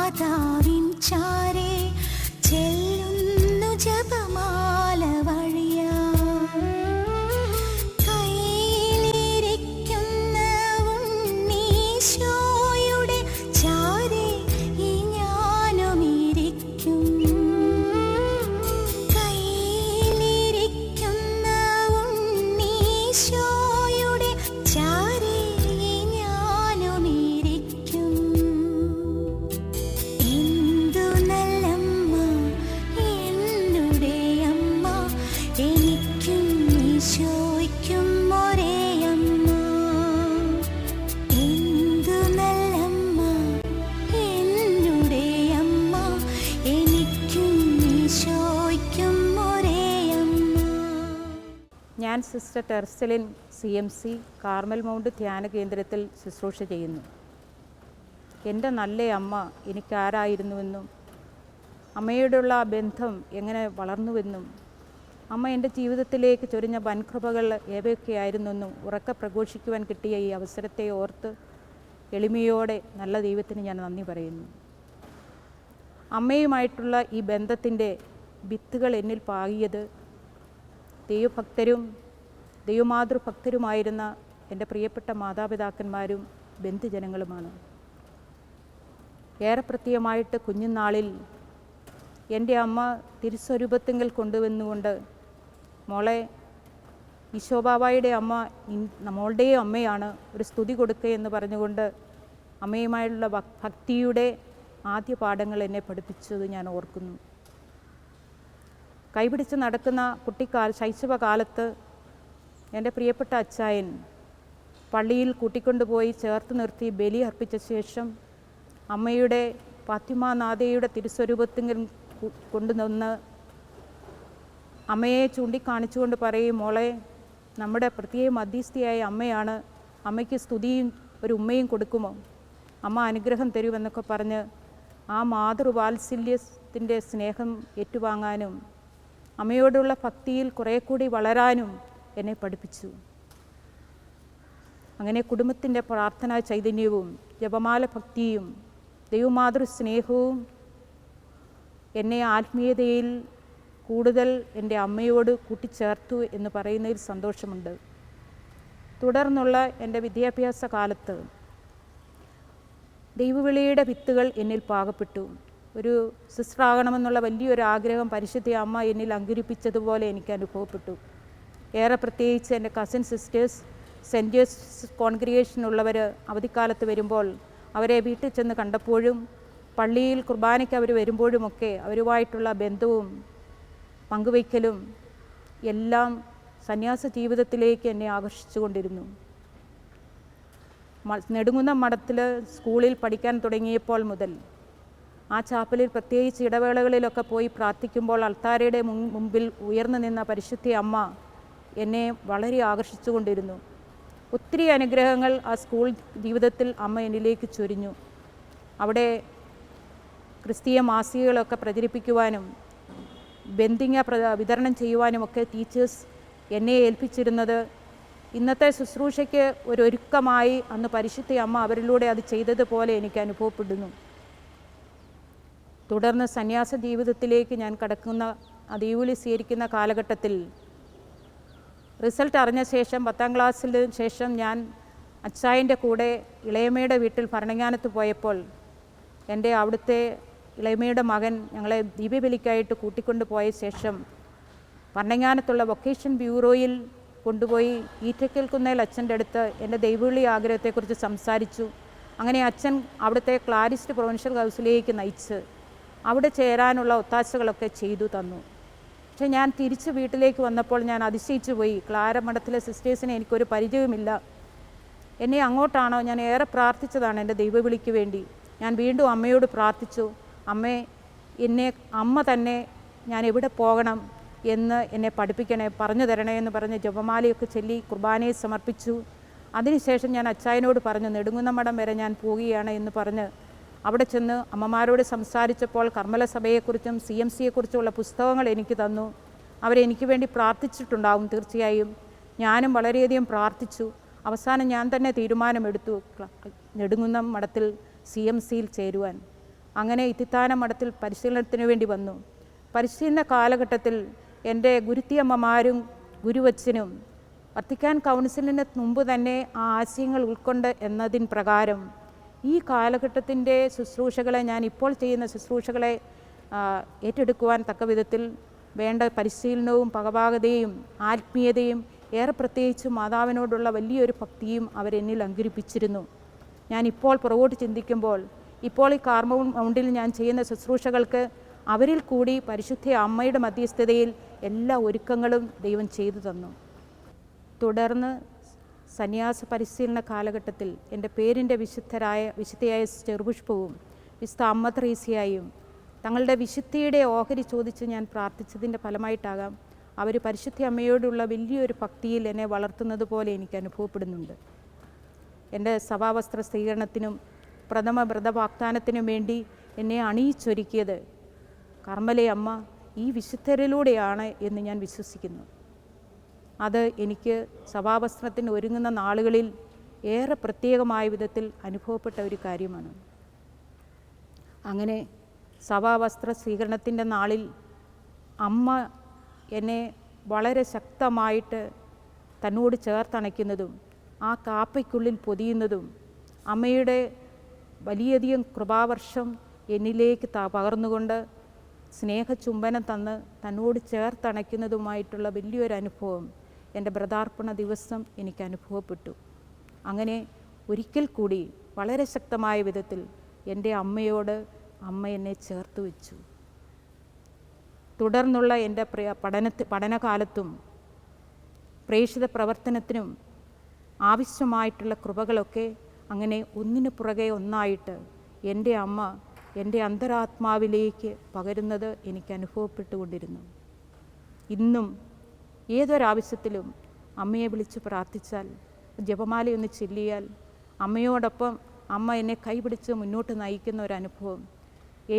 മാതാവിൻ ചാരേ ചെല്ലുന്നു ജപമാല വഴിയാ. കയ്യിലിരിക്കുന്ന ഉണ്ണീശോയുടെ ചാരേ ഈ ഞാനും ഇരിക്കും. കയ്യിലിരിക്കുന്ന ഉണ്ണീശോയുടെ ചാരേ ഈ ഞാനും ഇരിക്കും. എന്തു നല്ലമ്മ എന്നുടെ അമ്മ, എനിക്കും ഈശോയ്ക്കും ഒരേ അമ്മ. എന്തു നല്ലമ്മ എന്നുടെ അമ്മ, എനിക്കും ഈശോയ്ക്കും ഒരേ അമ്മ. ഞാൻ സിസ്റ്റർ ടെർസലിൻ CMC കാർമൽ മൗണ്ട് ധ്യാന കേന്ദ്രത്തിൽ ശുശ്രൂഷ ചെയ്യുന്നു. എൻ്റെ നല്ല അമ്മ എനിക്കാരായിരുന്നുവെന്നും അമ്മയോടുള്ള ആ ബന്ധം എങ്ങനെ വളർന്നുവെന്നും അമ്മ എൻ്റെ ജീവിതത്തിലേക്ക് ചൊരിഞ്ഞ വൻകൃപകൾ ഏവയൊക്കെയായിരുന്നെന്നും ഉറക്കെ പ്രഘോഷിക്കുവാൻ കിട്ടിയ ഈ അവസരത്തെ ഓർത്ത് എളിമയോടെ നല്ല ദൈവത്തിന് ഞാൻ നന്ദി പറയുന്നു. അമ്മയുമായിട്ടുള്ള ഈ ബന്ധത്തിൻ്റെ വിത്തുകൾ എന്നിൽ പാകിയത് ദൈവഭക്തരും ദൈവമാതൃഭക്തരുമായിരുന്ന എൻ്റെ പ്രിയപ്പെട്ട മാതാപിതാക്കന്മാരും ബന്ധുജനങ്ങളുമാണ്. ഏറെ പ്രത്യേകമായിട്ട് കുഞ്ഞുനാളിൽ എൻ്റെ അമ്മ തിരുസ്വരൂപത്തിങ്കൽ കൊണ്ടുവന്നുകൊണ്ട്, മോളെ ഈശോബാബായുടെ അമ്മ നമ്മളുടെയും അമ്മയാണ്, ഒരു സ്തുതി കൊടുക്കുക എന്ന് പറഞ്ഞുകൊണ്ട് അമ്മയുമായുള്ള ഭക്തിയുടെ ആദ്യ പാഠങ്ങൾ എന്നെ പഠിപ്പിച്ചത് ഞാൻ ഓർക്കുന്നു. കൈപിടിച്ച് നടക്കുന്ന ശൈശവകാലത്ത് എൻ്റെ പ്രിയപ്പെട്ട അച്ചായൻ പള്ളിയിൽ കൂട്ടിക്കൊണ്ടുപോയി ചേർത്ത് നിർത്തി ബലി അർപ്പിച്ച ശേഷം അമ്മയുടെ ഫാത്തിമാനാഥയുടെ തിരുസ്വരൂപത്തിൽ കൊണ്ടുവന്ന് അമ്മയെ ചൂണ്ടിക്കാണിച്ചുകൊണ്ട് പറയും, മോളെ നമ്മുടെ പ്രത്യേക മധ്യസ്ഥയായ അമ്മയാണ്, അമ്മയ്ക്ക് സ്തുതിയും ഒരു ഉമ്മയും കൊടുക്കുമോ, അമ്മ അനുഗ്രഹം തരുമെന്നൊക്കെ പറഞ്ഞ് ആ മാതൃവാത്സല്യത്തിൻ്റെ സ്നേഹം ഏറ്റുവാങ്ങാനും അമ്മയോടുള്ള ഭക്തിയിൽ കുറേ കൂടി വളരാനും എന്നെ പഠിപ്പിച്ചു. അങ്ങനെ കുടുംബത്തിൻ്റെ പ്രാർത്ഥനാ ചൈതന്യവും ജപമാല ഭക്തിയും ദൈവമാതൃ സ്നേഹവും എന്നെ ആത്മീയതയിൽ കൂടുതൽ എൻ്റെ അമ്മയോട് കൂട്ടിച്ചേർത്തു എന്ന് പറയുന്നതിൽ സന്തോഷമുണ്ട്. തുടർന്നുള്ള എൻ്റെ വിദ്യാഭ്യാസ കാലത്ത് ദൈവവിളിയുടെ വിത്തുകൾ എന്നിൽ പാകപ്പെട്ടു. ഒരു സിസ്റ്ററാകണമെന്നുള്ള വലിയൊരു ആഗ്രഹം പരിശുദ്ധ അമ്മ എന്നിൽ അങ്കുരിപ്പിച്ചതുപോലെ എനിക്ക് അനുഭവപ്പെട്ടു. ഏറെ പ്രത്യേകിച്ച് എൻ്റെ കസിൻ സിസ്റ്റേഴ്സ് സെൻറ്റ് ജോസഫ്സ് കോൺഗ്രിഗേഷനുള്ളവർ അവധിക്കാലത്ത് വരുമ്പോൾ അവരെ വീട്ടിൽ ചെന്ന് കണ്ടപ്പോഴും പള്ളിയിൽ കുർബാനയ്ക്ക് അവർ വരുമ്പോഴുമൊക്കെ അവരുമായിട്ടുള്ള ബന്ധവും പങ്കുവയ്ക്കലും എല്ലാം സന്യാസ ജീവിതത്തിലേക്ക് എന്നെ ആകർഷിച്ചു കൊണ്ടിരുന്നു. നെടുങ്കുന്നം മഠത്തിൽ സ്കൂളിൽ പഠിക്കാൻ തുടങ്ങിയപ്പോൾ മുതൽ ആ ചാപ്പലിൽ പ്രത്യേകിച്ച് ഇടവേളകളിലൊക്കെ പോയി പ്രാർത്ഥിക്കുമ്പോൾ അൾത്താരയുടെ മുമ്പിൽ ഉയർന്നു നിന്ന പരിശുദ്ധ അമ്മ എന്നെ വളരെ ആകർഷിച്ചു കൊണ്ടിരുന്നു. ഒത്തിരി അനുഗ്രഹങ്ങൾ ആ സ്കൂൾ ജീവിതത്തിൽ അമ്മ എന്നിലേക്ക് ചൊരിഞ്ഞു. അവിടെ ക്രിസ്തീയ മാസികകളൊക്കെ പ്രചരിപ്പിക്കുവാനും ബന്ധിങ്ങ വിതരണം ചെയ്യുവാനുമൊക്കെ ടീച്ചേഴ്സ് എന്നെ ഏൽപ്പിച്ചിരുന്നത് ഇന്നത്തെ ശുശ്രൂഷയ്ക്ക് ഒരുക്കമായി അന്ന് പരിശുദ്ധ അമ്മ അവരിലൂടെ അത് ചെയ്തതുപോലെ എനിക്ക് അനുഭവപ്പെടുന്നു. തുടർന്ന് സന്യാസ ജീവിതത്തിലേക്ക് ഞാൻ കടക്കുന്ന ദൈവവിളി സ്വീകരിക്കുന്ന കാലഘട്ടത്തിൽ റിസൾട്ട് അറിഞ്ഞ ശേഷം 10ാം ക്ലാസ്സിന് ശേഷം ഞാൻ അച്ചായൻ്റെ കൂടെ ഇളയമയുടെ വീട്ടിൽ ഭരണങ്ങാനത്ത് പോയപ്പോൾ എൻ്റെ അവിടുത്തെ ഇളയമയുടെ മകൻ ഞങ്ങളെ ദിവ്യബലിക്കായിട്ട് കൂട്ടിക്കൊണ്ടു പോയ ശേഷം ഭരണങ്ങാനത്തുള്ള വൊക്കേഷൻ ബ്യൂറോയിൽ കൊണ്ടുപോയി ഈറ്റക്കൽ കുന്നേൽ അച്ഛൻ്റെ അടുത്ത് എൻ്റെ ദൈവവിളി ആഗ്രഹത്തെക്കുറിച്ച് സംസാരിച്ചു. അങ്ങനെ അച്ഛൻ അവിടുത്തെ ക്ലാരിസ്റ്റ് പ്രൊവിൻഷ്യൽ ഹൗസിലേക്ക് നയിച്ച് അവിടെ ചേരാനുള്ള ഒത്താശകളൊക്കെ ചെയ്തു തന്നു. പക്ഷേ ഞാൻ തിരിച്ച് വീട്ടിലേക്ക് വന്നപ്പോൾ ഞാൻ അതിശയിച്ചു പോയി. ക്ലാര മഠത്തിലെ സിസ്റ്റേഴ്സിനെ എനിക്കൊരു പരിചയവുമില്ല. എന്നെ അങ്ങോട്ടാണോ, ഞാൻ ഏറെ പ്രാർത്ഥിച്ചതാണ് എൻ്റെ ദൈവവിളിക്ക് വേണ്ടി. ഞാൻ വീണ്ടും അമ്മയോട് പ്രാർത്ഥിച്ചു, അമ്മേ അമ്മ തന്നെ ഞാൻ എവിടെ പോകണം എന്ന് എന്നെ പഠിപ്പിക്കണേ, പറഞ്ഞു തരണേ എന്ന് പറഞ്ഞ് ജപമാലയൊക്കെ ചൊല്ലി കുർബാനയെ സമർപ്പിച്ചു. അതിനുശേഷം ഞാൻ അച്ചായനോട് പറഞ്ഞു, നെടുങ്കുന്നം മഠം വരെ ഞാൻ പോവുകയാണ് എന്ന് പറഞ്ഞ് അവിടെ ചെന്ന് അമ്മമാരോട് സംസാരിച്ചപ്പോൾ കർമ്മല സഭയെക്കുറിച്ചും CMCയെക്കുറിച്ചുള്ള പുസ്തകങ്ങൾ എനിക്ക് തന്നു. അവരെനിക്ക് വേണ്ടി പ്രാർത്ഥിച്ചിട്ടുണ്ടാവും തീർച്ചയായും. ഞാനും വളരെയധികം പ്രാർത്ഥിച്ചു. അവസാനം ഞാൻ തന്നെ തീരുമാനമെടുത്തു നെടുങ്കുന്നം മഠത്തിൽ CMCയിൽ ചേരുവാൻ. അങ്ങനെ ഇത്തിത്താന മഠത്തിൽ പരിശീലനത്തിന് വേണ്ടി വന്നു. പരിശീലന കാലഘട്ടത്തിൽ എൻ്റെ ഗുരുത്തിയമ്മമാരും ഗുരുവച്ചനും വത്തിക്കാൻ കൗൺസിലിന് മുമ്പ് തന്നെ ആ ആശയങ്ങൾ ഉൾക്കൊണ്ട് എന്നതിൻ പ്രകാരം ഈ കാലഘട്ടത്തിൻ്റെ ശുശ്രൂഷകളെ, ഞാൻ ഇപ്പോൾ ചെയ്യുന്ന ശുശ്രൂഷകളെ ഏറ്റെടുക്കുവാൻ തക്ക വിധത്തിൽ വേണ്ട പരിശീലനവും പകപാകതയും ആത്മീയതയും ഏറെ പ്രത്യേകിച്ച് മാതാവിനോടുള്ള വലിയൊരു ഭക്തിയും അവരെന്നിൽ അങ്കുരിപ്പിച്ചിരുന്നു. ഞാനിപ്പോൾ പുറകോട്ട് ചിന്തിക്കുമ്പോൾ ഇപ്പോൾ ഈ കാർമൽ മൗണ്ടിൽ ഞാൻ ചെയ്യുന്ന ശുശ്രൂഷകൾക്ക് അവരിൽ കൂടി പരിശുദ്ധ അമ്മയുടെ മധ്യസ്ഥതയിൽ എല്ലാ ഒരുക്കങ്ങളും ദൈവം ചെയ്തു തന്നു. തുടർന്ന് സന്യാസ പരിശീലന കാലഘട്ടത്തിൽ എൻ്റെ പേരിൻ്റെ വിശുദ്ധയായ ചെറുപുഷ്പവും വിശുദ്ധ അമ്മ ത്രേസ്യയും തങ്ങളുടെ വിശുദ്ധിയുടെ ഓഹരി ചോദിച്ച് ഞാൻ പ്രാർത്ഥിച്ചതിൻ്റെ ഫലമായിട്ടാകാം അവർ പരിശുദ്ധ അമ്മയോടുള്ള വലിയൊരു ഭക്തിയിൽ എന്നെ വളർത്തുന്നത് പോലെ എനിക്ക് അനുഭവപ്പെടുന്നുണ്ട്. എൻ്റെ സഭാവസ്ത്ര സ്വീകരണത്തിനും പ്രഥമ വ്രതവാഗ്ദാനത്തിനും വേണ്ടി എന്നെ അണിയിച്ചൊരുക്കിയത് കർമ്മലെ അമ്മ ഈ വിശുദ്ധരിലൂടെയാണ് എന്ന് ഞാൻ വിശ്വസിക്കുന്നു. അത് എനിക്ക് സഭാവസ്ത്രത്തിന് ഒരുങ്ങുന്ന നാളുകളിൽ ഏറെ പ്രത്യേകമായ വിധത്തിൽ അനുഭവപ്പെട്ട ഒരു കാര്യമാണ്. അങ്ങനെ സഭാവസ്ത്ര സ്വീകരണത്തിൻ്റെ നാളിൽ അമ്മ എന്നെ വളരെ ശക്തമായിട്ട് തന്നോട് ചേർത്തണയ്ക്കുന്നതും ആ കാപ്പയ്ക്കുള്ളിൽ പൊതിയുന്നതും അമ്മയുടെ വലിയധികം കൃപാവർഷം എന്നിലേക്ക് പകർന്നുകൊണ്ട് സ്നേഹചുംബനം തന്ന് തന്നോട് ചേർത്തണയ്ക്കുന്നതുമായിട്ടുള്ള വലിയൊരു അനുഭവം എൻ്റെ വ്രതാർപ്പണ ദിവസം എനിക്ക് അനുഭവപ്പെട്ടു. അങ്ങനെ ഒരിക്കൽ കൂടി വളരെ ശക്തമായ വിധത്തിൽ എൻ്റെ അമ്മയോട് അമ്മ എന്നെ ചേർത്ത് വെച്ചു. തുടർന്നുള്ള എൻ്റെ പഠനകാലത്തും പ്രേക്ഷിത പ്രവർത്തനത്തിനും ആവശ്യമായിട്ടുള്ള കൃപകളൊക്കെ അങ്ങനെ ഒന്നിനു പുറകെ ഒന്നായിട്ട് എൻ്റെ അമ്മ എൻ്റെ അന്തരാത്മാവിലേക്ക് പകരുന്നത് എനിക്ക് അനുഭവപ്പെട്ടുകൊണ്ടിരുന്നു. ഇന്നും ഏതൊരാവശ്യത്തിലും അമ്മയെ വിളിച്ച് പ്രാർത്ഥിച്ചാൽ, ജപമാലയൊന്ന് ചൊല്ലിയാൽ അമ്മയോടൊപ്പം അമ്മ എന്നെ കൈപിടിച്ച് മുന്നോട്ട് നയിക്കുന്ന ഒരനുഭവം,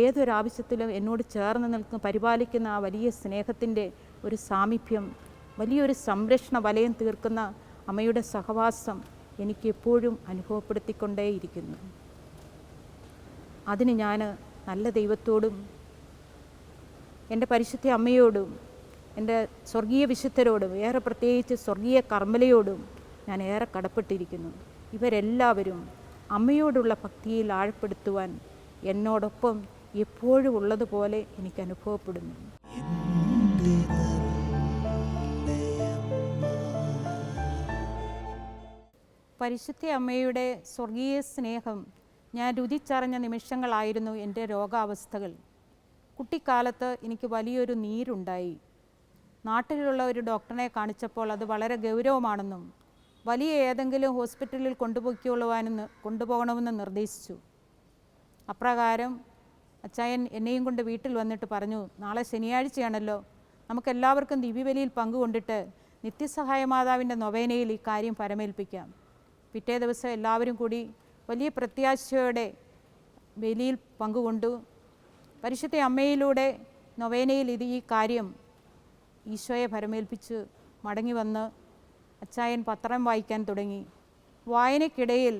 ഏതൊരാവശ്യത്തിലും എന്നോട് ചേർന്ന് നിൽക്കുന്ന പരിപാലിക്കുന്ന ആ വലിയ സ്നേഹത്തിൻ്റെ ഒരു സാമീപ്യം, വലിയൊരു സംരക്ഷണ വലയം തീർക്കുന്ന അമ്മയുടെ സഹവാസം എനിക്ക് എപ്പോഴും അനുഭവപ്പെടുത്തിക്കൊണ്ടേയിരിക്കുന്നു. അതിന് ഞാൻ നല്ല ദൈവത്തോടും എൻ്റെ പരിശുദ്ധ അമ്മയോടും എൻ്റെ സ്വർഗീയ വിശുദ്ധരോടും ഏറെ പ്രത്യേകിച്ച് സ്വർഗീയ കർമ്മലയോടും ഞാൻ ഏറെ കടപ്പെട്ടിരിക്കുന്നു. ഇവരെല്ലാവരും അമ്മയോടുള്ള ഭക്തിയിൽ ആഴപ്പെടുത്തുവാൻ എന്നോടൊപ്പം എപ്പോഴും ഉള്ളതുപോലെ എനിക്ക് അനുഭവപ്പെടുന്നു. പരിശുദ്ധ അമ്മയുടെ സ്വർഗീയ സ്നേഹം ഞാൻ രുചിച്ചറിഞ്ഞ നിമിഷങ്ങളായിരുന്നു എൻ്റെ രോഗാവസ്ഥകൾ. കുട്ടിക്കാലത്ത് എനിക്ക് വലിയൊരു നീരുണ്ടായി. നാട്ടിലുള്ള ഒരു ഡോക്ടറിനെ കാണിച്ചപ്പോൾ അത് വളരെ ഗൗരവമാണെന്നും വലിയ ഏതെങ്കിലും ഹോസ്പിറ്റലിൽ കൊണ്ടുപോകണമെന്ന് നിർദ്ദേശിച്ചു. അപ്രകാരം അച്ചായൻ എന്നെയും കൊണ്ട് വീട്ടിൽ വന്നിട്ട് പറഞ്ഞു, നാളെ ശനിയാഴ്ചയാണല്ലോ, നമുക്കെല്ലാവർക്കും ദിവ്യബലിയിൽ പങ്കുകൊണ്ടിട്ട് നിത്യസഹായ മാതാവിൻ്റെ നൊവേനയിൽ ഈ കാര്യം പരമേൽപ്പിക്കാം. പിറ്റേ ദിവസം എല്ലാവരും കൂടി വലിയ പ്രത്യാശയോടെ ബലിയിൽ പങ്കുകൊണ്ടു. പരിശുദ്ധ അമ്മയിലൂടെ നൊവേനയിൽ ഈ കാര്യം ഈശോയെ പരമേൽപ്പിച്ച് മടങ്ങി വന്ന് അച്ചായൻ പത്രം വായിക്കാൻ തുടങ്ങി. വായനയ്ക്കിടയിൽ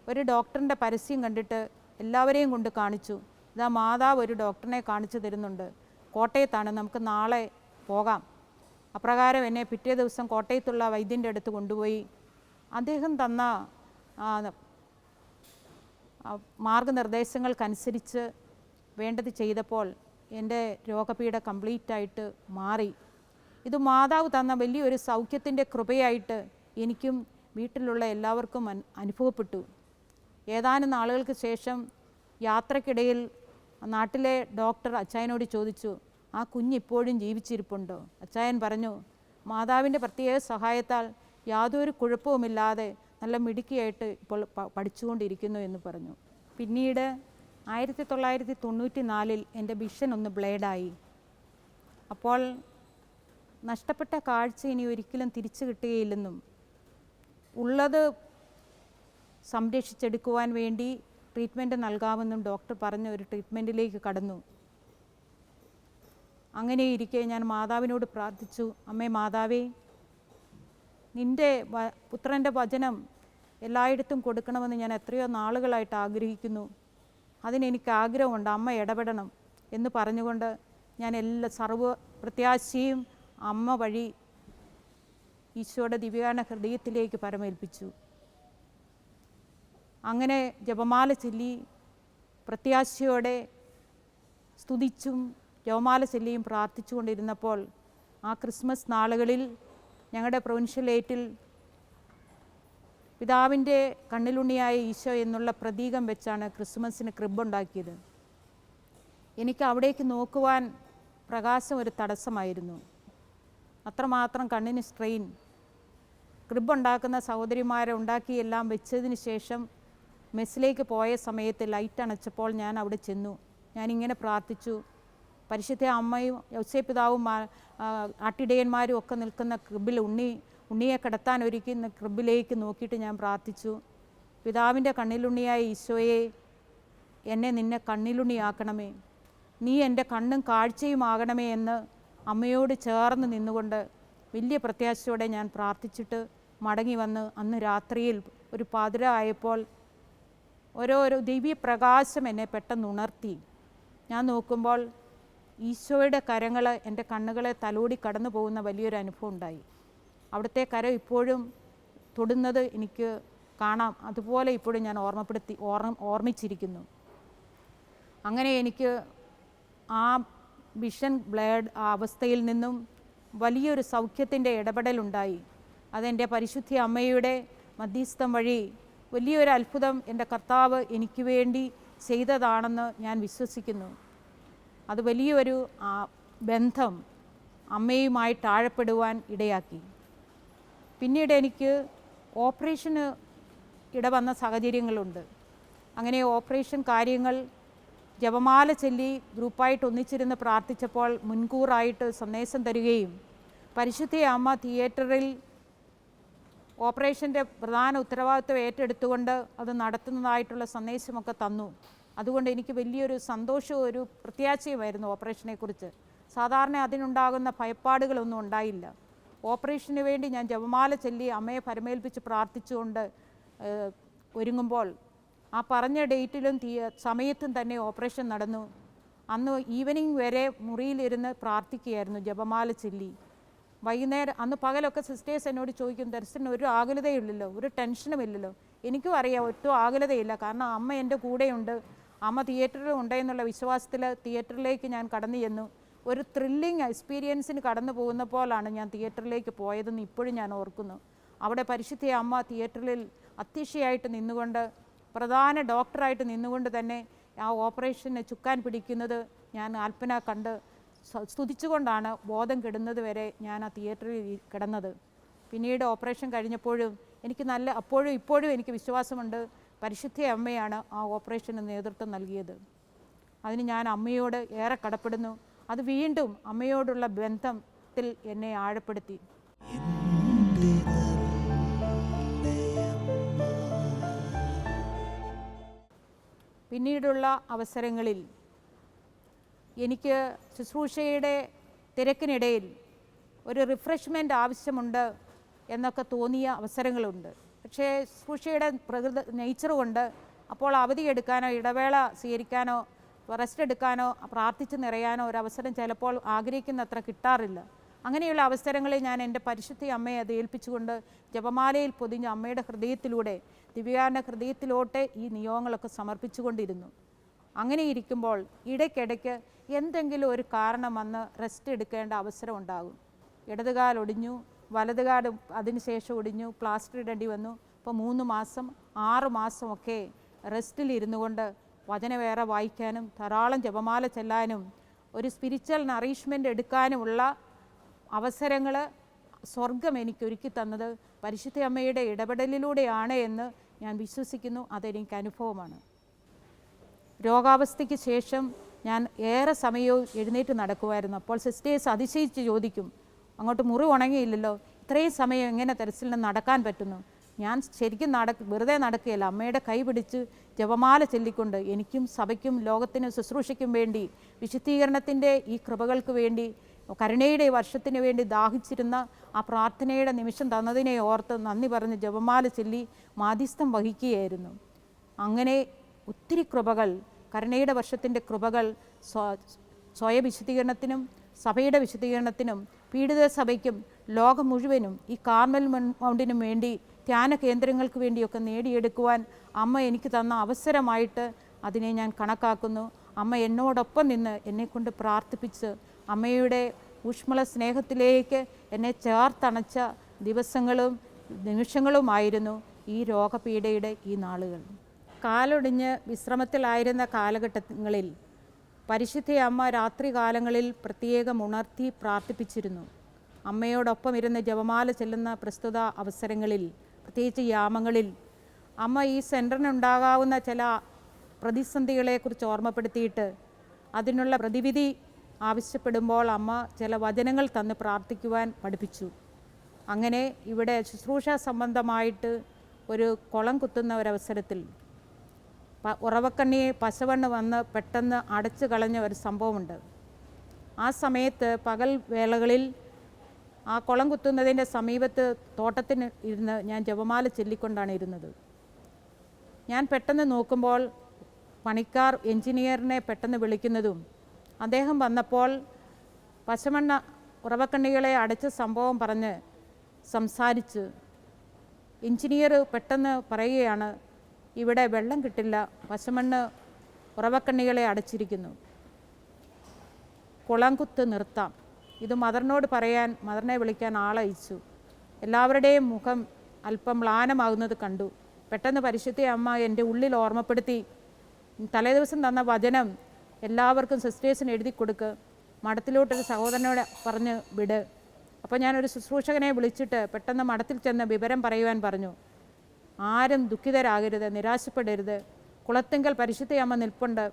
ഒരു ഡോക്ടറിൻ്റെ പരസ്യം കണ്ടിട്ട് എല്ലാവരെയും കൊണ്ട് കാണിച്ചു, ഇതാ മാതാവ് ഒരു ഡോക്ടറിനെ കാണിച്ചു തരുന്നുണ്ട്, കോട്ടയത്താണ്, നമുക്ക് നാളെ പോകാം. അപ്രകാരം എന്നെ പിറ്റേ ദിവസം കോട്ടയത്തുള്ള വൈദ്യൻ്റെ അടുത്ത് കൊണ്ടുപോയി. അദ്ദേഹം തന്ന മാർഗനിർദ്ദേശങ്ങൾക്കനുസരിച്ച് വേണ്ടത് ചെയ്തപ്പോൾ എൻ്റെ രോഗപീഠ കംപ്ലീറ്റായിട്ട് മാറി. ഇത് മാതാവ് തന്ന വലിയൊരു സൗഖ്യത്തിൻ്റെ കൃപയായിട്ട് എനിക്കും വീട്ടിലുള്ള എല്ലാവർക്കും അനുഭവപ്പെട്ടു. ഏതാനും നാളുകൾക്ക് ശേഷം യാത്രക്കിടയിൽ നാട്ടിലെ ഡോക്ടർ അച്ചായനോട് ചോദിച്ചു, ആ കുഞ്ഞിപ്പോഴും ജീവിച്ചിരിപ്പുണ്ടോ? അച്ചായൻ പറഞ്ഞു, മാതാവിൻ്റെ പ്രത്യേക സഹായത്താൽ യാതൊരു കുഴപ്പവുമില്ലാതെ നല്ല മിടുക്കിയായിട്ട് ഇപ്പോൾ പഠിച്ചുകൊണ്ടിരിക്കുന്നു എന്ന് പറഞ്ഞു. പിന്നീട് 1994 എൻ്റെ വിഷൻ ഒന്ന് ബ്ലേഡായി. അപ്പോൾ നഷ്ടപ്പെട്ട കാഴ്ച ഇനി ഒരിക്കലും തിരിച്ചു കിട്ടുകയില്ലെന്നും ഉള്ളത് സംരക്ഷിച്ചെടുക്കുവാൻ വേണ്ടി ട്രീറ്റ്മെൻറ്റ് നൽകാമെന്നും ഡോക്ടർ പറഞ്ഞ ഒരു ട്രീറ്റ്മെൻറ്റിലേക്ക് കടന്നു. അങ്ങനെ ഇരിക്കെ ഞാൻ മാതാവിനോട് പ്രാർത്ഥിച്ചു, അമ്മേ മാതാവേ, നിൻ്റെ പുത്രൻ്റെ വചനം എല്ലായിടത്തും കൊടുക്കണമെന്ന് ഞാൻ എത്രയോ നാളുകളായിട്ട് ആഗ്രഹിക്കുന്നു. അതിനെനിക്ക് ആഗ്രഹമുണ്ട്, അമ്മ ഇടപെടണം എന്ന് പറഞ്ഞുകൊണ്ട് ഞാൻ എല്ലാ സർവ്വ പ്രത്യാശയും അമ്മ വഴി ഈശോയുടെ ദിവ്യകാരുണ്യ ഹൃദയത്തിലേക്ക് പരമേൽപ്പിച്ചു. അങ്ങനെ ജപമാല ചൊല്ലി പ്രത്യാശയോടെ സ്തുതിച്ചും ജപമാല ചൊല്ലിയും പ്രാർത്ഥിച്ചു കൊണ്ടിരുന്നപ്പോൾ ആ ക്രിസ്മസ് നാളുകളിൽ ഞങ്ങളുടെ പ്രൊവിൻഷ്യലേറ്റിൽ പിതാവിൻ്റെ കണ്ണിലുണ്ണിയായ ഈശോ എന്നുള്ള പ്രതീകം വെച്ചാണ് ക്രിസ്മസിന് ക്രിബുണ്ടാക്കിയത്. എനിക്ക് അവിടേക്ക് നോക്കുവാൻ പ്രകാശം ഒരു തടസ്സമായിരുന്നു. അത്രമാത്രം കണ്ണിന് സ്ട്രെയിൻ. ക്രിബുണ്ടാക്കുന്ന സഹോദരിമാരെ ഉണ്ടാക്കി എല്ലാം വെച്ചതിന് ശേഷം മെസ്സിലേക്ക് പോയ സമയത്ത് ലൈറ്റ് അണച്ചപ്പോൾ ഞാൻ അവിടെ ചെന്നു. ഞാനിങ്ങനെ പ്രാർത്ഥിച്ചു. പരിശുദ്ധ അമ്മയും യൗസേപ്പ് പിതാവും ആട്ടിടയന്മാരും ഒക്കെ നിൽക്കുന്ന ക്രിബിൽ ഉണ്ണിയെ കിടത്താൻ ഒരുക്കുന്ന ക്രിബിലേക്ക് നോക്കിയിട്ട് ഞാൻ പ്രാർത്ഥിച്ചു. പിതാവിൻ്റെ കണ്ണിലുണ്ണിയായ ഈശോയെ, എന്നെ നിന്നെ കണ്ണിലുണ്ണിയാക്കണമേ, നീ എൻ്റെ കണ്ണും കാഴ്ചയുമാകണമേ എന്ന് അമ്മയോട് ചേർന്ന് നിന്നുകൊണ്ട് വലിയ പ്രത്യാശയോടെ ഞാൻ പ്രാർത്ഥിച്ചിട്ട് മടങ്ങി വന്ന് അന്ന് രാത്രിയിൽ ഒരു 11 ആയപ്പോൾ ഓരോരോ ദിവ്യപ്രകാശം എന്നെ പെട്ടെന്ന് ഉണർത്തി. ഞാൻ നോക്കുമ്പോൾ ഈശോയുടെ കരങ്ങൾ എൻ്റെ കണ്ണുകളെ തലോടി കടന്നു പോകുന്ന വലിയൊരു അനുഭവം ഉണ്ടായി. അവിടുത്തെ കരം ഇപ്പോഴും തൊടുന്നത് എനിക്ക് കാണാം. അതുപോലെ ഇപ്പോഴും ഞാൻ ഓർമ്മിച്ചിരിക്കുന്നു. അങ്ങനെ എനിക്ക് ആ വിഷൻ ബ്ലേഡ് ആ അവസ്ഥയിൽ നിന്നും വലിയൊരു സൗഖ്യത്തിൻ്റെ ഇടപെടലുണ്ടായി. അതെൻ്റെ പരിശുദ്ധ അമ്മയുടെ മധ്യസ്ഥം വഴി വലിയൊരു അത്ഭുതം എൻ്റെ കർത്താവ് എനിക്ക് വേണ്ടി ചെയ്തതാണെന്ന് ഞാൻ വിശ്വസിക്കുന്നു. അത് വലിയൊരു ബന്ധം അമ്മയുമായിട്ട് ആഴപ്പെടുവാൻ ഇടയാക്കി. പിന്നീട് എനിക്ക് ഓപ്പറേഷന് ഇടവന്ന സാഹചര്യങ്ങളുണ്ട്. അങ്ങനെ ഓപ്പറേഷൻ കാര്യങ്ങൾ ജപമാല ചൊല്ലി ഗ്രൂപ്പായിട്ട് ഒന്നിച്ചിരുന്ന് പ്രാർത്ഥിച്ചപ്പോൾ മുൻകൂറായിട്ട് സന്ദേശം തരികയും പരിശുദ്ധ അമ്മ തിയേറ്ററിൽ ഓപ്പറേഷൻ്റെ പ്രധാന ഉത്തരവാദിത്വം ഏറ്റെടുത്തുകൊണ്ട് അത് നടത്തുന്നതായിട്ടുള്ള സന്ദേശമൊക്കെ തന്നു. അതുകൊണ്ട് എനിക്ക് വലിയൊരു സന്തോഷവും ഒരു പ്രത്യാശയുമായിരുന്നു ഓപ്പറേഷനെക്കുറിച്ച്. സാധാരണ അതിനുണ്ടാകുന്ന ഭയപ്പാടുകളൊന്നും ഉണ്ടായില്ല. ഓപ്പറേഷന് വേണ്ടി ഞാൻ ജപമാല ചൊല്ലി അമ്മയെ പരമേൽപ്പിച്ച് പ്രാർത്ഥിച്ചുകൊണ്ട് ഒരുങ്ങുമ്പോൾ ആ പറഞ്ഞ ഡേറ്റിലും സമയത്തും തന്നെ ഓപ്പറേഷൻ നടന്നു. അന്ന് ഈവനിങ് വരെ മുറിയിലിരുന്ന് പ്രാർത്ഥിക്കുകയായിരുന്നു ജപമാല ചൊല്ലി. വൈകുന്നേരം അന്ന് പകലൊക്കെ സിസ്റ്റേഴ്സ് എന്നോട് ചോദിക്കും, ദർശനം ഒരു ആകുലതയില്ലല്ലോ, ഒരു ടെൻഷനും ഇല്ലല്ലോ. എനിക്കും അറിയാം ഒട്ടും ആകുലതയില്ല, കാരണം അമ്മ എൻ്റെ കൂടെയുണ്ട്, അമ്മ തിയേറ്ററിൽ ഉണ്ട് എന്നുള്ള വിശ്വാസത്തിൽ തിയേറ്ററിലേക്ക് ഞാൻ കടന്നു ചെന്നു. ഒരു ത്രില്ലിങ് എക്സ്പീരിയൻസിന് കടന്നു പോകുന്ന പോലാണ് ഞാൻ തിയേറ്ററിലേക്ക് പോയതെന്ന് ഇപ്പോഴും ഞാൻ ഓർക്കുന്നു. അവിടെ പരിശുദ്ധ അമ്മ തിയേറ്ററിൽ അത്യക്ഷയായിട്ട് നിന്നുകൊണ്ട് പ്രധാന ഡോക്ടറായിട്ട് നിന്നുകൊണ്ട് തന്നെ ആ ഓപ്പറേഷന് ചുക്കാൻ പിടിക്കുന്നത് ഞാൻ ആൽപ്പന കണ്ട് സ്തുതിച്ചുകൊണ്ടാണ് ബോധം കെടുന്നത് വരെ ഞാൻ ആ തിയേറ്ററിൽ കിടന്നത്. പിന്നീട് ഓപ്പറേഷൻ കഴിഞ്ഞപ്പോഴും എനിക്ക് അപ്പോഴും ഇപ്പോഴും എനിക്ക് വിശ്വാസമുണ്ട്, പരിശുദ്ധ അമ്മയാണ് ആ ഓപ്പറേഷന് നേതൃത്വം നൽകിയത്. അതിന് ഞാൻ അമ്മയോട് ഏറെ കടപ്പെടുന്നു. അത് വീണ്ടും അമ്മയോടുള്ള ബന്ധത്തിൽ എന്നെ ആഴപ്പെടുത്തി. പിന്നീടുള്ള അവസരങ്ങളിൽ എനിക്ക് ശുശ്രൂഷയുടെ തിരക്കിനിടയിൽ ഒരു റിഫ്രഷ്മെൻ്റ് ആവശ്യമുണ്ട് എന്നൊക്കെ തോന്നിയ അവസരങ്ങളുണ്ട്. പക്ഷേ ശുശ്രൂഷയുടെ നേച്ചർ കൊണ്ട് അപ്പോൾ അവധിയെടുക്കാനോ ഇടവേള സ്വീകരിക്കാനോ റെസ്റ്റ് എടുക്കാനോ പ്രാർത്ഥിച്ച് നിറയാനോ ഒരവസരം ചിലപ്പോൾ ആഗ്രഹിക്കുന്നത്ര കിട്ടാറില്ല. അങ്ങനെയുള്ള അവസരങ്ങളിൽ ഞാൻ എൻ്റെ പരിശുദ്ധ അമ്മയെ അത് ഏൽപ്പിച്ചുകൊണ്ട് ജപമാലയിൽ പൊതിഞ്ഞ അമ്മയുടെ ഹൃദയത്തിലൂടെ ദിവ്യകാരുണ്യ ഹൃദയത്തിലോട്ട് ഈ നിയോഗങ്ങളൊക്കെ സമർപ്പിച്ചുകൊണ്ടിരുന്നു. അങ്ങനെ ഇരിക്കുമ്പോൾ ഇടയ്ക്കിടയ്ക്ക് എന്തെങ്കിലും ഒരു കാരണം വന്ന് റെസ്റ്റ് എടുക്കേണ്ട അവസരം ഉണ്ടാകും. ഇടതുകാൽ ഒടിഞ്ഞു, വലതുകാൽ അതിനുശേഷം ഒടിഞ്ഞു, പ്ലാസ്റ്റർ ഇടേണ്ടി വന്നു. ഇപ്പോൾ 3 മാസം 6 മാസമൊക്കെ റെസ്റ്റിലിരുന്നു കൊണ്ട് വചനവേറെ വായിക്കാനും ധാരാളം ജപമാല ചെല്ലാനും ഒരു സ്പിരിച്വൽ നറീഷ്മെൻ്റ് എടുക്കാനുമുള്ള അവസരങ്ങൾ സ്വർഗം എനിക്ക് ഒരുക്കി തന്നത് പരിശുദ്ധ അമ്മയുടെ ഇടപെടലിലൂടെയാണ് എന്ന് ഞാൻ വിശ്വസിക്കുന്നു. അതെനിക്ക് അനുഭവമാണ്. രോഗാവസ്ഥയ്ക്ക് ശേഷം ഞാൻ ഏറെ സമയവും എഴുന്നേറ്റ് നടക്കുമായിരുന്നു. അപ്പോൾ സിസ്റ്റേഴ്സ് അതിശയിച്ച് ചോദിക്കും, അങ്ങോട്ട് മുറി ഉണങ്ങിയില്ലല്ലോ, ഇത്രയും സമയം എങ്ങനെ തെരച്ചിലിന് നടക്കാൻ പറ്റുന്നു? ഞാൻ ശരിക്കും വെറുതെ നടക്കുകയല്ല, അമ്മയുടെ കൈ പിടിച്ച് ജപമാല ചൊല്ലിക്കൊണ്ട് എനിക്കും സഭയ്ക്കും ലോകത്തിനും ശുശ്രൂഷയ്ക്കും വേണ്ടി വിശുദ്ധീകരണത്തിൻ്റെ ഈ കൃപകൾക്ക് വേണ്ടി കരുണയുടെ വർഷത്തിന് വേണ്ടി ദാഹിച്ചിരുന്ന ആ പ്രാർത്ഥനയുടെ നിമിഷം തന്നതിനെ ഓർത്ത് നന്ദി പറഞ്ഞ് ജപമാല ചൊല്ലി മാധ്യസ്ഥം വഹിക്കുകയായിരുന്നു. അങ്ങനെ ഒത്തിരി കൃപകൾ കരുണയുടെ വർഷത്തിൻ്റെ കൃപകൾ സ്വയവിശുദ്ധീകരണത്തിനും സഭയുടെ വിശുദ്ധീകരണത്തിനും പീഡിത സഭയ്ക്കും ലോകം മുഴുവനും ഈ കാർമൽ മൗണ്ടിനും വേണ്ടി ധ്യാന കേന്ദ്രങ്ങൾക്ക് വേണ്ടിയൊക്കെ നേടിയെടുക്കുവാൻ അമ്മ എനിക്ക് തന്ന അവസരമായിട്ട് അതിനെ ഞാൻ കണക്കാക്കുന്നു. അമ്മ എന്നോടൊപ്പം നിന്ന് എന്നെക്കൊണ്ട് പ്രാർത്ഥിപ്പിച്ച് അമ്മയുടെ ഊഷ്മള സ്നേഹത്തിലേക്ക് എന്നെ ചേർത്തണച്ച ദിവസങ്ങളും നിമിഷങ്ങളുമായിരുന്നു ഈ രോഗപീഠയുടെ ഈ നാളുകൾ. കാലൊടിഞ്ഞ് വിശ്രമത്തിലായിരുന്ന കാലഘട്ടങ്ങളിൽ പരിശുദ്ധ അമ്മ രാത്രികാലങ്ങളിൽ പ്രത്യേകം ഉണർത്തി പ്രാർത്ഥിപ്പിച്ചിരുന്നു. അമ്മയോടൊപ്പം ഇരുന്ന് ജപമാല ചെല്ലുന്ന പ്രസ്തുത അവസരങ്ങളിൽ, പ്രത്യേകിച്ച് യാമങ്ങളിൽ, അമ്മ ഈ സെൻറ്ററിനുണ്ടാകാവുന്ന ചില പ്രതിസന്ധികളെക്കുറിച്ച് ഓർമ്മപ്പെടുത്തിയിട്ട് അതിനുള്ള പ്രതിവിധി ആവശ്യപ്പെടുമ്പോൾ അമ്മ ചില വചനങ്ങൾ തന്ന് പ്രാർത്ഥിക്കുവാൻ പഠിപ്പിച്ചു. അങ്ങനെ ഇവിടെ ശുശ്രൂഷ സംബന്ധമായിട്ട് ഒരു കുളം കുത്തുന്ന ഒരവസരത്തിൽ ഉറവക്കണ്ണിയെ പശവണ്ണ് വന്ന് പെട്ടെന്ന് അടച്ചു കളഞ്ഞ ഒരു സംഭവമുണ്ട്. ആ സമയത്ത് പകൽ വേളകളിൽ ആ കുളം കുത്തുന്നതിൻ്റെ സമീപത്ത് തോട്ടത്തിന് ഇരുന്ന് ഞാൻ ജപമാല ചൊല്ലിക്കൊണ്ടാണ് ഇരുന്നത്. ഞാൻ പെട്ടെന്ന് നോക്കുമ്പോൾ പണിക്കാർ എൻജിനീയറിനെ പെട്ടെന്ന് വിളിക്കുന്നതും അദ്ദേഹം വന്നപ്പോൾ പശമണ്ണ ഉറവക്കണ്ണികളെ അടച്ച സംഭവം പറഞ്ഞ് സംസാരിച്ച് എൻജിനീയർ പെട്ടെന്ന് പറയുകയാണ്, ഇവിടെ വെള്ളം കിട്ടില്ല, പശമണ്ണ് ഉറവക്കണ്ണികളെ അടച്ചിരിക്കുന്നു, കുളംകുത്ത് നിർത്താം. ഇത് മദറിനോട് പറയാൻ മദറിനെ വിളിക്കാൻ ആളയച്ചു. എല്ലാവരുടെയും മുഖം അല്പം മ്ലാനമാകുന്നത് കണ്ടു. പെട്ടെന്ന് പരിശുദ്ധ അമ്മ എൻ്റെ ഉള്ളിൽ ഓർമ്മപ്പെടുത്തി, തലേദിവസം തന്ന വചനം എല്ലാവർക്കും സിസ്റ്റേഴ്സിന് എഴുതി കൊടുക്ക്, മഠത്തിലോട്ടൊരു സഹോദരനോട് പറഞ്ഞ് വിട്. അപ്പോൾ ഞാനൊരു ശുശ്രൂഷകനെ വിളിച്ചിട്ട് പെട്ടെന്ന് മഠത്തിൽ ചെന്ന് വിവരം പറയുവാൻ പറഞ്ഞു. ആരും ദുഃഖിതരാകരുത്, നിരാശപ്പെടരുത്, കുളത്തിങ്കൽ പരിശുദ്ധ അമ്മ നിൽപ്പുണ്ട്,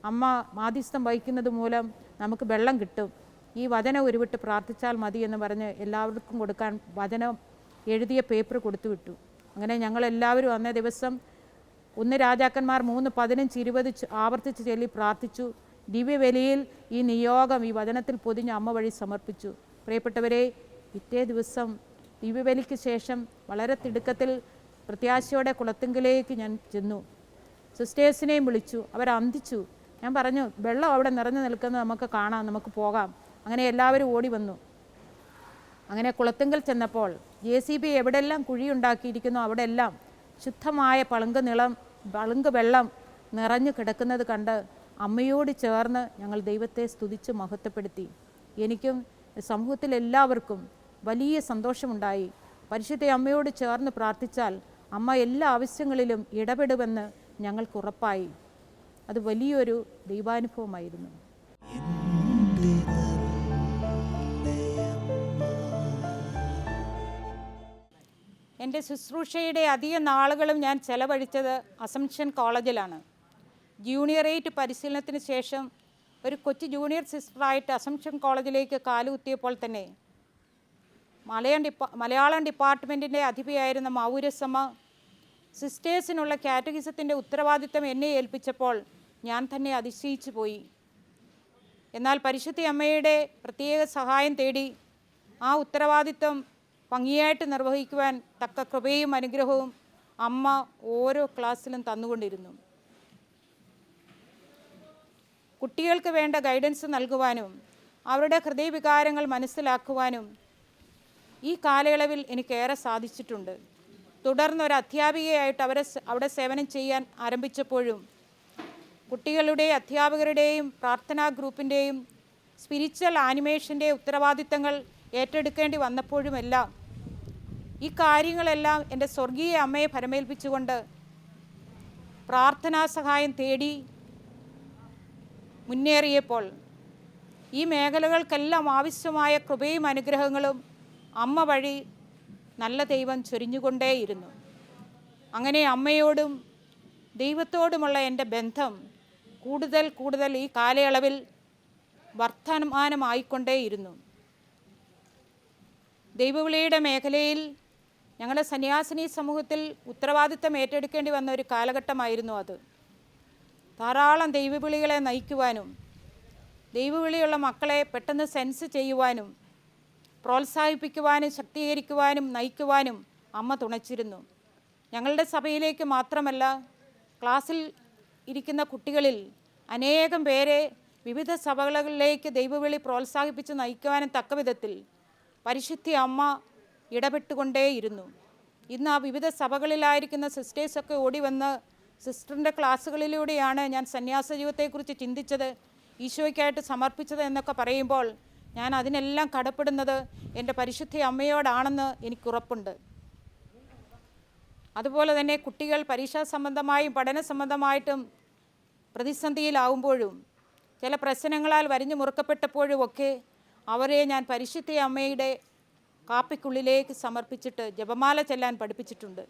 അമ്മ മാധ്യസ്ഥം വഹിക്കുന്നത് മൂലം നമുക്ക് വെള്ളം കിട്ടും, ഈ വചനം ഉരുവിട്ട് പ്രാർത്ഥിച്ചാൽ മതി എന്ന് പറഞ്ഞ് എല്ലാവർക്കും കൊടുക്കാൻ വചനം എഴുതിയ പേപ്പർ കൊടുത്തു വിട്ടു. അങ്ങനെ ഞങ്ങളെല്ലാവരും അന്നേ ദിവസം 1 രാജാക്കന്മാർ 3:15-20 ആവർത്തിച്ച് ചൊല്ലി പ്രാർത്ഥിച്ചു. ദിവ്യബലിയിൽ ഈ നിയോഗം ഈ വചനത്തിൽ പൊതിഞ്ഞ് അമ്മ വഴി സമർപ്പിച്ചു. പ്രിയപ്പെട്ടവരെ, പിറ്റേ ദിവസം ദിവ്യബലിക്ക് ശേഷം വളരെ തിടുക്കത്തിൽ പ്രത്യാശയോടെ കുളത്തിങ്കിലേക്ക് ഞാൻ ചെന്നു. സിസ്റ്റേഴ്സിനെയും വിളിച്ചു, അവരന്തിച്ചു. ഞാൻ പറഞ്ഞു, വെള്ളം അവിടെ നിറഞ്ഞു നിൽക്കുന്നത് നമുക്ക് കാണാം, നമുക്ക് പോകാം. അങ്ങനെ എല്ലാവരും ഓടി വന്നു. അങ്ങനെ കുളത്തിങ്കൽ ചെന്നപ്പോൾ JCB എവിടെയെല്ലാം കുഴിയുണ്ടാക്കിയിരിക്കുന്നു അവിടെയെല്ലാം ശുദ്ധമായ പളുങ്ക് വെള്ളം നിറഞ്ഞു കിടക്കുന്നത് കണ്ട് അമ്മയോട് ചേർന്ന് ഞങ്ങൾ ദൈവത്തെ സ്തുതിച്ച് മഹത്വപ്പെടുത്തി. എനിക്കും സമൂഹത്തിലെല്ലാവർക്കും വലിയ സന്തോഷമുണ്ടായി. പരിശുദ്ധ അമ്മയോട് ചേർന്ന് പ്രാർത്ഥിച്ചാൽ അമ്മ എല്ലാ ആവശ്യങ്ങളിലും ഇടപെടുമെന്ന് ഞങ്ങൾക്ക് ഉറപ്പായി. അത് വലിയൊരു ദൈവാനുഭവമായിരുന്നു. എൻ്റെ ശുശ്രൂഷയുടെ അധിക നാളുകളും ഞാൻ ചെലവഴിച്ചത് അസംഷൻ കോളേജിലാണ്. ജൂനിയർ 8 പരിശീലനത്തിന് ശേഷം ഒരു കൊച്ചു ജൂനിയർ സിസ്റ്ററായിട്ട് അസംഷൻ കോളേജിലേക്ക് കാലുകുത്തിയപ്പോൾ തന്നെ മലയാളം ഡിപ്പാർട്ട്മെൻറ്റിൻ്റെ അധിപയായിരുന്ന മൗരസമ്മ സിസ്റ്റേഴ്സിനുള്ള കാറ്റഗിസത്തിൻ്റെ ഉത്തരവാദിത്തം എന്നെ ഏൽപ്പിച്ചപ്പോൾ ഞാൻ തന്നെ അതിശയിച്ചു പോയി. എന്നാൽ പരിശുദ്ധ അമ്മയുടെ പ്രത്യേക സഹായം തേടി ആ ഉത്തരവാദിത്തം ഭംഗിയായിട്ട് നിർവഹിക്കുവാൻ തക്ക കൃപയും അനുഗ്രഹവും അമ്മ ഓരോ ക്ലാസ്സിലും തന്നുകൊണ്ടിരുന്നു. കുട്ടികൾക്ക് വേണ്ട ഗൈഡൻസ് നൽകുവാനും അവരുടെ ഹൃദയവികാരങ്ങൾ മനസ്സിലാക്കുവാനും ഈ കാലയളവിൽ എനിക്കേറെ സാധിച്ചിട്ടുണ്ട്. തുടർന്നൊരു അധ്യാപികയായിട്ട് അവിടെ സേവനം ചെയ്യാൻ ആരംഭിച്ചപ്പോഴും കുട്ടികളുടെ അധ്യാപകരുടെയും പ്രാർത്ഥനാ ഗ്രൂപ്പിൻ്റെയും സ്പിരിച്വൽ ആനിമേഷൻ്റെ ഉത്തരവാദിത്തങ്ങൾ ഏറ്റെടുക്കേണ്ടി വന്നപ്പോഴുമെല്ലാം ഈ കാര്യങ്ങളെല്ലാം എൻ്റെ സ്വർഗീയ അമ്മയെ ഫലമേൽപ്പിച്ചുകൊണ്ട് പ്രാർത്ഥനാ സഹായം തേടി മുന്നേറിയപ്പോൾ ഈ മേഖലകൾക്കെല്ലാം ആവശ്യമായ കൃപയും അനുഗ്രഹങ്ങളും അമ്മ വഴി നല്ല ദൈവം ചൊരിഞ്ഞുകൊണ്ടേയിരുന്നു. അങ്ങനെ അമ്മയോടും ദൈവത്തോടുമുള്ള എൻ്റെ ബന്ധം കൂടുതൽ ഈ കാലയളവിൽ വർദ്ധമാനമായിക്കൊണ്ടേയിരുന്നു. ദൈവവിളിയുടെ മേഖലയിൽ ഞങ്ങളുടെ സന്യാസിനി സമൂഹത്തിൽ ഉത്തരവാദിത്തം ഏറ്റെടുക്കേണ്ടി വന്ന ഒരു കാലഘട്ടമായിരുന്നു അത്. ധാരാളം ദൈവവിളികളെ നയിക്കുവാനും ദൈവവിളിയുള്ള മക്കളെ പെട്ടെന്ന് സെൻസ് ചെയ്യുവാനും പ്രോത്സാഹിപ്പിക്കുവാനും ശക്തീകരിക്കുവാനും നയിക്കുവാനും അമ്മ തുണച്ചിരുന്നു. ഞങ്ങളുടെ സഭയിലേക്ക് മാത്രമല്ല, ക്ലാസ്സിൽ ഇരിക്കുന്ന കുട്ടികളിൽ അനേകം പേരെ വിവിധ സഭകളിലേക്ക് ദൈവവിളി പ്രോത്സാഹിപ്പിച്ച് നയിക്കുവാനും തക്ക വിധത്തിൽ പരിശുദ്ധ അമ്മ ഇടപെട്ടുകൊണ്ടേയിരുന്നു. ഇന്ന് ആ വിവിധ സഭകളിലായിരിക്കുന്ന സിസ്റ്റേഴ്സൊക്കെ ഓടി വന്ന് സിസ്റ്ററിൻ്റെ ക്ലാസ്സുകളിലൂടെയാണ് ഞാൻ സന്യാസ ജീവിതത്തെക്കുറിച്ച് ചിന്തിച്ചത്, ഈശോയ്ക്കായിട്ട് സമർപ്പിച്ചത് എന്നൊക്കെ പറയുമ്പോൾ ഞാൻ അതിനെല്ലാം കടപ്പെടുന്നത് എൻ്റെ പരിശുദ്ധ അമ്മയോടാണെന്ന് എനിക്കുറപ്പുണ്ട്. അതുപോലെ തന്നെ കുട്ടികൾ പരീക്ഷാ സംബന്ധമായും പഠന സംബന്ധമായിട്ടും പ്രതിസന്ധിയിലാവുമ്പോഴും ചില പ്രശ്നങ്ങളാൽ വരിഞ്ഞു മുറുക്കപ്പെട്ടപ്പോഴും ഒക്കെ അവരെ ഞാൻ പരിശുദ്ധ അമ്മയുടെ കാപ്പിക്കുള്ളിലേക്ക് സമർപ്പിച്ചിട്ട് ജപമാല ചെല്ലാൻ പഠിപ്പിച്ചിട്ടുണ്ട്.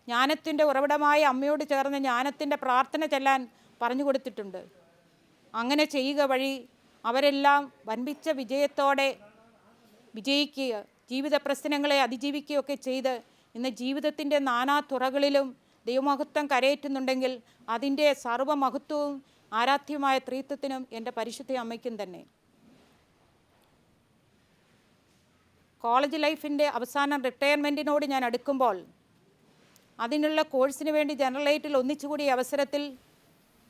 ജ്ഞാനത്തിൻ്റെ ഉറവിടമായ അമ്മയോട് ചേർന്ന് ജ്ഞാനത്തിൻ്റെ പ്രാർത്ഥന ചെല്ലാൻ പറഞ്ഞു കൊടുത്തിട്ടുണ്ട്. അങ്ങനെ ചെയ്യുക വഴി അവരെല്ലാം വൻപിച്ച വിജയത്തോടെ വിജയിക്കുക, ജീവിത പ്രശ്നങ്ങളെ അതിജീവിക്കുകയൊക്കെ ചെയ്ത് ഇന്ന് ജീവിതത്തിൻ്റെ നാനാ തുറകളിലും ദൈവമഹത്വം കരയേറ്റുന്നുണ്ടെങ്കിൽ അതിൻ്റെ സർവ്വമഹത്വവും ആരാധ്യമായ ത്രിത്വത്തിനും എൻ്റെ പരിശുദ്ധ അമ്മയ്ക്കും തന്നെ. കോളേജ് ലൈഫിൻ്റെ അവസാനം റിട്ടയർമെൻറ്റിനോട് ഞാൻ അടുക്കുമ്പോൾ അതിനുള്ള കോഴ്സിന് വേണ്ടി ജനറലേറ്റിൽ ഒന്നിച്ചുകൂടിയ അവസരത്തിൽ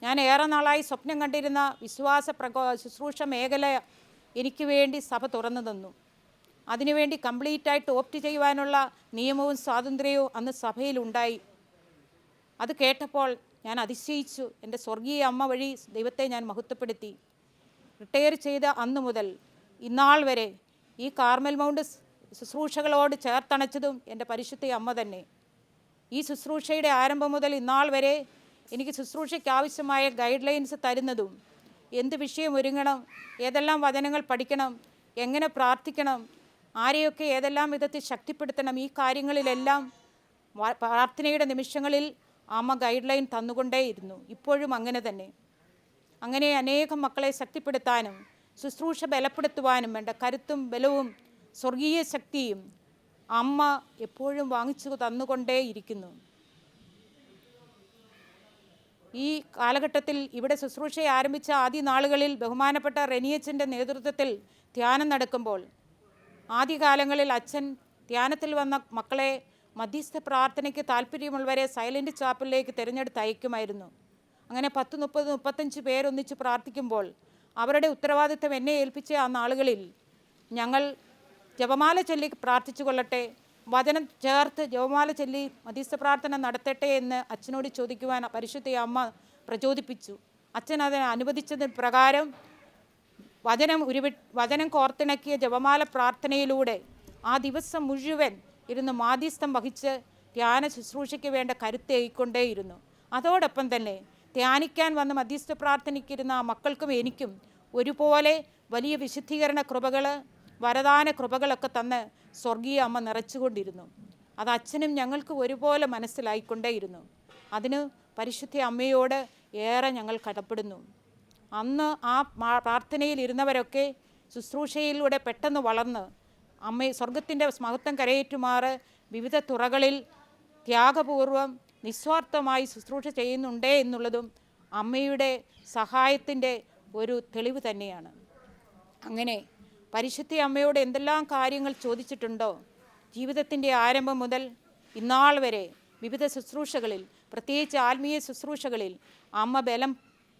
ഞാൻ ഏറെ നാളായി സ്വപ്നം കണ്ടിരുന്ന വിശ്വാസ ശുശ്രൂഷ മേഖല എനിക്ക് വേണ്ടി സഭ തുറന്നു തന്നു. അതിനുവേണ്ടി കംപ്ലീറ്റായിട്ട് ഓപ്റ്റ് ചെയ്യുവാനുള്ള നിയമവും സ്വാതന്ത്ര്യവും അന്ന് സഭയിലുണ്ടായി. അത് കേട്ടപ്പോൾ ഞാൻ അതിശയിച്ചു. എൻ്റെ സ്വർഗീയ അമ്മ വഴി ദൈവത്തെ ഞാൻ മഹത്വപ്പെടുത്തി. റിട്ടയർ ചെയ്ത അന്ന് മുതൽ ഇന്നാൾ വരെ ഈ കാർമൽ മൗണ്ട് ശുശ്രൂഷകളോട് ചേർത്തണച്ചതും എൻ്റെ പരിശുദ്ധ അമ്മ തന്നെ. ഈ ശുശ്രൂഷയുടെ ആരംഭം മുതൽ ഇന്നാൾ വരെ എനിക്ക് ശുശ്രൂഷയ്ക്ക് ആവശ്യമായ ഗൈഡ് ലൈൻസ് തരുന്നതും, എന്ത് വിഷയം ഒരുങ്ങണം, ഏതെല്ലാം വചനങ്ങൾ പഠിക്കണം, എങ്ങനെ പ്രാർത്ഥിക്കണം, ആരെയൊക്കെ ഏതെല്ലാം വിധത്തിൽ ശക്തിപ്പെടുത്തണം, ഈ കാര്യങ്ങളിലെല്ലാം പ്രാർത്ഥനയുടെ നിമിഷങ്ങളിൽ അമ്മ ഗൈഡ് ലൈൻ തന്നുകൊണ്ടേയിരുന്നു. ഇപ്പോഴും അങ്ങനെ തന്നെ. അങ്ങനെ അനേകം മക്കളെ ശക്തിപ്പെടുത്താനും ശുശ്രൂഷ ബലപ്പെടുത്തുവാനും വേണ്ട കരുത്തും ബലവും സ്വർഗീയ ശക്തിയും അമ്മ എപ്പോഴും വാങ്ങിച്ചു തന്നുകൊണ്ടേയിരിക്കുന്നു. ഈ കാലഘട്ടത്തിൽ ഇവിടെ ശുശ്രൂഷ ആരംഭിച്ച ആദ്യ നാളുകളിൽ ബഹുമാനപ്പെട്ട റെനിയച്ചൻ്റെ നേതൃത്വത്തിൽ ധ്യാനം നടക്കുമ്പോൾ ആദ്യകാലങ്ങളിൽ അച്ഛൻ ധ്യാനത്തിൽ വന്ന മക്കളെ മധ്യസ്ഥ പ്രാർത്ഥനയ്ക്ക് താല്പര്യമുള്ളവരെ സൈലൻറ്റ് ചാപ്പലിലേക്ക് തിരഞ്ഞെടുത്ത് അയക്കുമായിരുന്നു. അങ്ങനെ 30-35 പേരൊന്നിച്ച് പ്രാർത്ഥിക്കുമ്പോൾ അവരുടെ ഉത്തരവാദിത്തം എന്നെ ഏൽപ്പിച്ച ആ നാളുകളിൽ ഞങ്ങൾ ജപമാല ചൊല്ലി പ്രാർത്ഥിച്ചു കൊള്ളട്ടെ, വചനം ചേർത്ത് ജപമാല ചൊല്ലി മധ്യസ്ഥ പ്രാർത്ഥന നടത്തട്ടെ എന്ന് അച്ഛനോട് ചോദിക്കുവാൻ പരിശുദ്ധ അമ്മ പ്രചോദിപ്പിച്ചു. അച്ഛൻ അതിനെ അനുവദിച്ചതിന് പ്രകാരം വചനം കോർത്തിണക്കിയ ജപമാല പ്രാർത്ഥനയിലൂടെ ആ ദിവസം മുഴുവൻ ഇരുന്ന് മാധ്യസ്ഥം വഹിച്ച് ധ്യാന ശുശ്രൂഷയ്ക്ക് വേണ്ട കരുത്തേക്കൊണ്ടേയിരുന്നു. അതോടൊപ്പം തന്നെ ധ്യാനിക്കാൻ വന്ന് മധ്യസ്ഥ പ്രാർത്ഥനയ്ക്കിരുന്ന ആ മക്കൾക്കും എനിക്കും ഒരുപോലെ വലിയ വിശുദ്ധീകരണ കൃപകൾ, വരദാന കൃപകളൊക്കെ തന്ന് സ്വർഗീയ അമ്മ നിറച്ചുകൊണ്ടിരുന്നു. അത് അച്ഛനും ഞങ്ങൾക്ക് ഒരുപോലെ മനസ്സിലായിക്കൊണ്ടേയിരുന്നു. അതിന് പരിശുദ്ധ അമ്മയോട് ഏറെ ഞങ്ങൾ കടപ്പെടുന്നു. അന്ന് ആ പ്രാർത്ഥനയിൽ ഇരുന്നവരൊക്കെ ശുശ്രൂഷയിലൂടെ പെട്ടെന്ന് വളർന്ന് സ്വർഗത്തിൻ്റെ മഹത്വം കരയേറ്റുമാറ് വിവിധ തുറകളിൽ ത്യാഗപൂർവം നിസ്വാർത്ഥമായി ശുശ്രൂഷ ചെയ്യുന്നുണ്ടേ എന്നുള്ളതും അമ്മയുടെ സഹായത്തിൻ്റെ ഒരു തെളിവ് തന്നെയാണ്. അങ്ങനെ പരിശുദ്ധ അമ്മയോട് എന്തെല്ലാം കാര്യങ്ങൾ ചോദിച്ചിട്ടുണ്ടോ, ജീവിതത്തിൻ്റെ ആരംഭം മുതൽ ഇന്നാൾ വരെ വിവിധ ശുശ്രൂഷകളിൽ, പ്രത്യേകിച്ച് ആത്മീയ ശുശ്രൂഷകളിൽ അമ്മ ബലം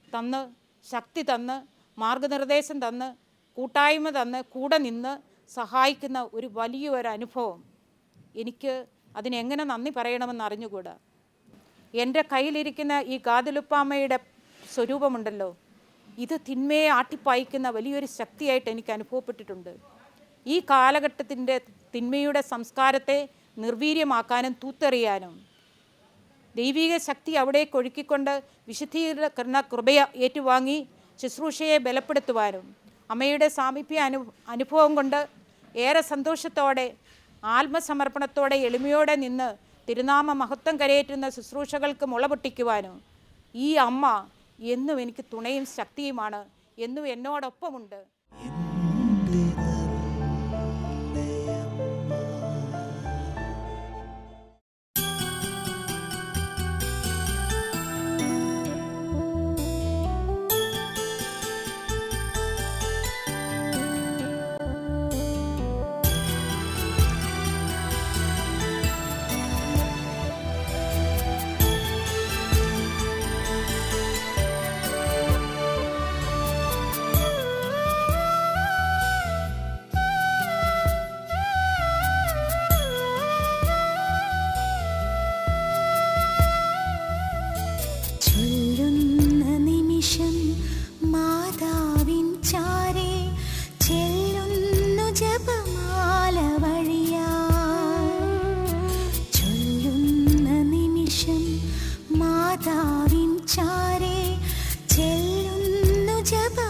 തന്ന്, ശക്തി തന്ന്, മാർഗനിർദ്ദേശം തന്ന്, കൂട്ടായ്മ തന്ന്, കൂടെ നിന്ന് സഹായിക്കുന്ന ഒരു വലിയൊരു അനുഭവം എനിക്ക് അതിനെങ്ങനെ നന്ദി പറയണമെന്ന് അറിഞ്ഞുകൂടാ. എൻ്റെ കയ്യിലിരിക്കുന്ന ഈ ഗാദലുപ്പാമ്മയുടെ സ്വരൂപമുണ്ടല്ലോ, ഇത് തിന്മയെ ആട്ടിപ്പായിക്കുന്ന വലിയൊരു ശക്തിയായിട്ട് എനിക്ക് അനുഭവപ്പെട്ടിട്ടുണ്ട്. ഈ കാലഘട്ടത്തിൻ്റെ തിന്മയുടെ സംസ്കാരത്തെ നിർവീര്യമാക്കാനും തൂത്തെറിയാനും ദൈവിക ശക്തി അവിടേക്ക് ഒഴുക്കിക്കൊണ്ട് വിശുദ്ധീകരണ കൃപയെ ഏറ്റുവാങ്ങി ശുശ്രൂഷയെ ബലപ്പെടുത്തുവാനും അമ്മയുടെ സാമീപ്യ അനുഭവം കൊണ്ട് ഏറെ സന്തോഷത്തോടെ ആത്മസമർപ്പണത്തോടെ എളിമയോടെ നിന്ന് തിരുനാമ മഹത്വം കരയേറ്റുന്ന ശുശ്രൂഷകൾക്ക് മുളപൊട്ടിക്കുവാനും ഈ അമ്മ എന്നും എനിക്ക് തുണയും ശക്തിയുമാണ്, എന്നും എന്നോടൊപ്പമുണ്ട്. ജപ